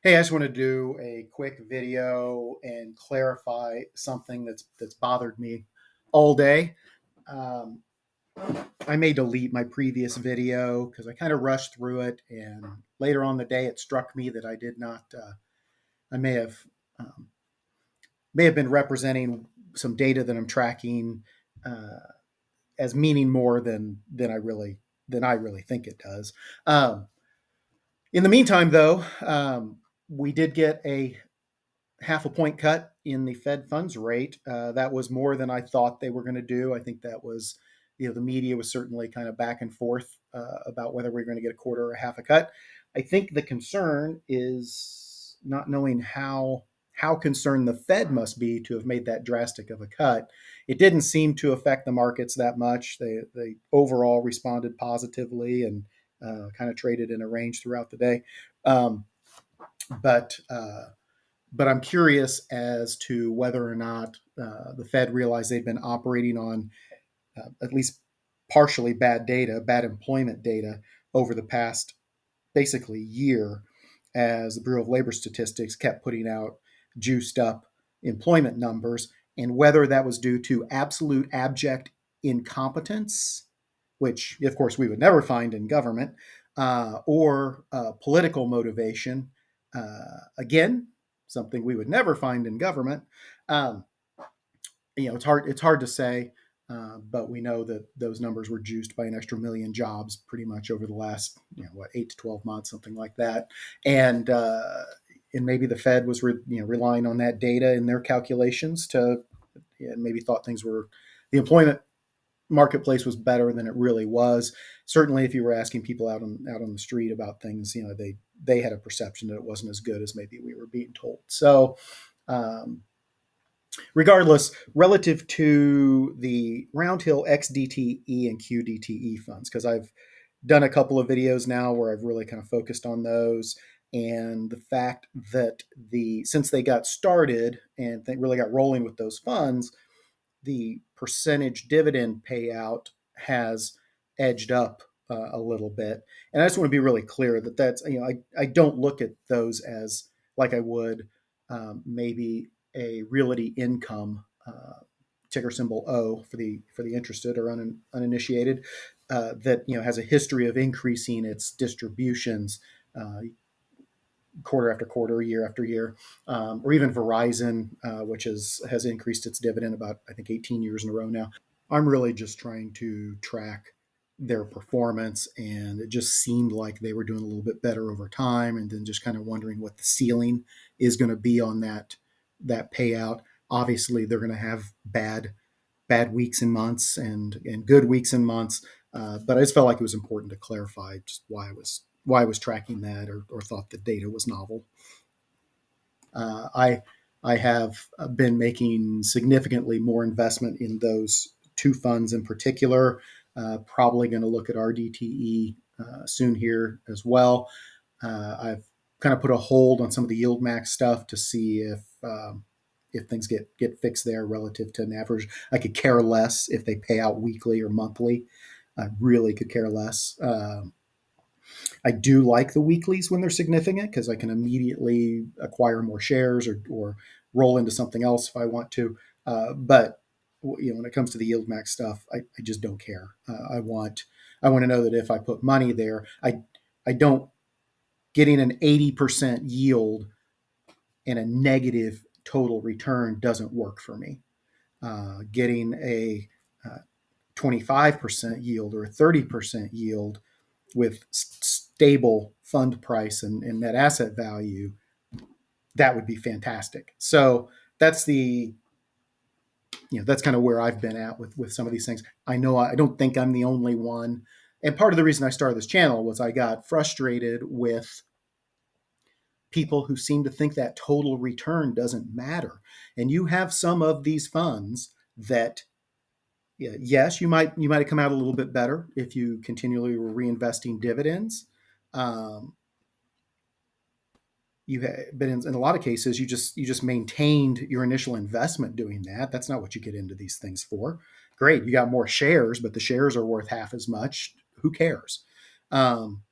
Hey, I just want to do a quick video and clarify something that's bothered me all day. Um, I may delete my previous video because I kind of rushed through it, and later on the day, it struck me that I did not. I um, may have been representing some data that I'm tracking uh, as meaning more than I really think it does. Um, in the meantime, though, we did get a half a point cut in the Fed funds rate. That was more than I thought they were going to do. I think that was, the media was certainly kind of back and forth about whether we are going to get a quarter or a half a cut. I think the concern is not knowing how concerned the Fed must be to have made that drastic of a cut. It didn't seem to affect the markets that much. They overall responded positively and kind of traded in a range throughout the day. Um, but but I'm curious as to whether or not the Fed realized they'd been operating on at least partially bad data, bad employment data over the past basically year, as the Bureau of Labor Statistics kept putting out juiced up employment numbers, and whether that was due to absolute abject incompetence, which of course we would never find in government, or political motivation. Again, something we would never find in government. Um, it's hard to say, but we know that those numbers were juiced by an extra million jobs pretty much over the last 8 to 12 months, something like that, and maybe the Fed was relying on that data in their calculations to maybe thought things were the employment marketplace was better than it really was. Certainly, if you were asking people out on the street about things, they had a perception that it wasn't as good as maybe we were being told. So, um, regardless, relative to the Roundhill XDTE and QDTE funds, because I've done a couple of videos now where I've really kind of focused on those, and the fact that since they got started and they really got rolling with those funds, the percentage dividend payout has edged up a little bit. And I just want to be really clear that I don't look at those as like I would maybe a realty income, ticker symbol O for the interested or uninitiated, that has a history of increasing its distributions quarter after quarter, year after year, or even Verizon, which has increased its dividend about, I think, 18 years in a row now. I'm really just trying to track their performance, and it just seemed like they were doing a little bit better over time, and then just kind of wondering what the ceiling is going to be on that payout. Obviously, they're going to have bad weeks and months and good weeks and months. But I just felt like it was important to clarify just why I was tracking that or thought the data was novel. I have been making significantly more investment in those two funds in particular. Probably going to look at RDTE soon here as well. I've kind of put a hold on some of the yield max stuff to see if things get fixed there relative to an average. I could care less if they pay out weekly or monthly. I really could care less. I do like the weeklies when they're significant because I can immediately acquire more shares or roll into something else if I want to. But when it comes to the yield max stuff, I just don't care. I want to know that if I put money there, I don't getting an 80% yield and a negative total return doesn't work for me. Getting a 25% yield or a 30% yield with stable fund price and net asset value, that would be fantastic. So that's that's kind of where I've been at with some of these things. I know I don't think I'm the only one. And part of the reason I started this channel was I got frustrated with people who seem to think that total return doesn't matter. And you have some of these funds that, yeah, yes, you might have come out a little bit better if you continually were reinvesting dividends. Um, but in a lot of cases, you just maintained your initial investment doing that. That's not what you get into these things for. Great, you got more shares, but the shares are worth half as much. Who cares? Um,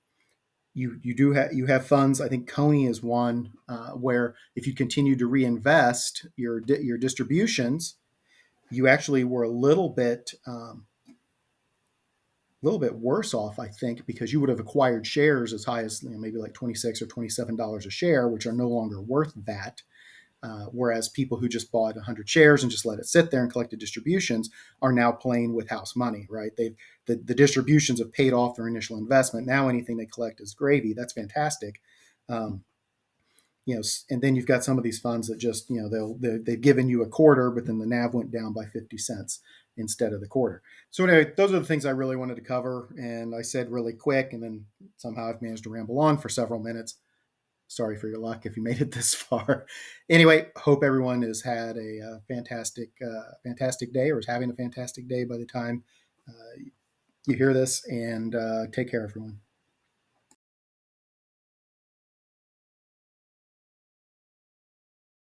you have funds. I think Coney is one where if you continue to reinvest your distributions, you actually were a little bit worse off, I think, because you would have acquired shares as high as maybe like $26 or $27 a share, which are no longer worth that. Whereas people who just bought 100 shares and just let it sit there and collected distributions are now playing with house money, right? The distributions have paid off their initial investment. Now anything they collect is gravy. That's fantastic. Um, and then you've got some of these funds that just, they've given you a quarter, but then the NAV went down by 50 cents instead of the quarter. So anyway, those are the things I really wanted to cover. And I said really quick, and then somehow I've managed to ramble on for several minutes. Sorry for your luck if you made it this far. Anyway, hope everyone has had a fantastic day, or is having a fantastic day by the time you hear this. And take care, everyone.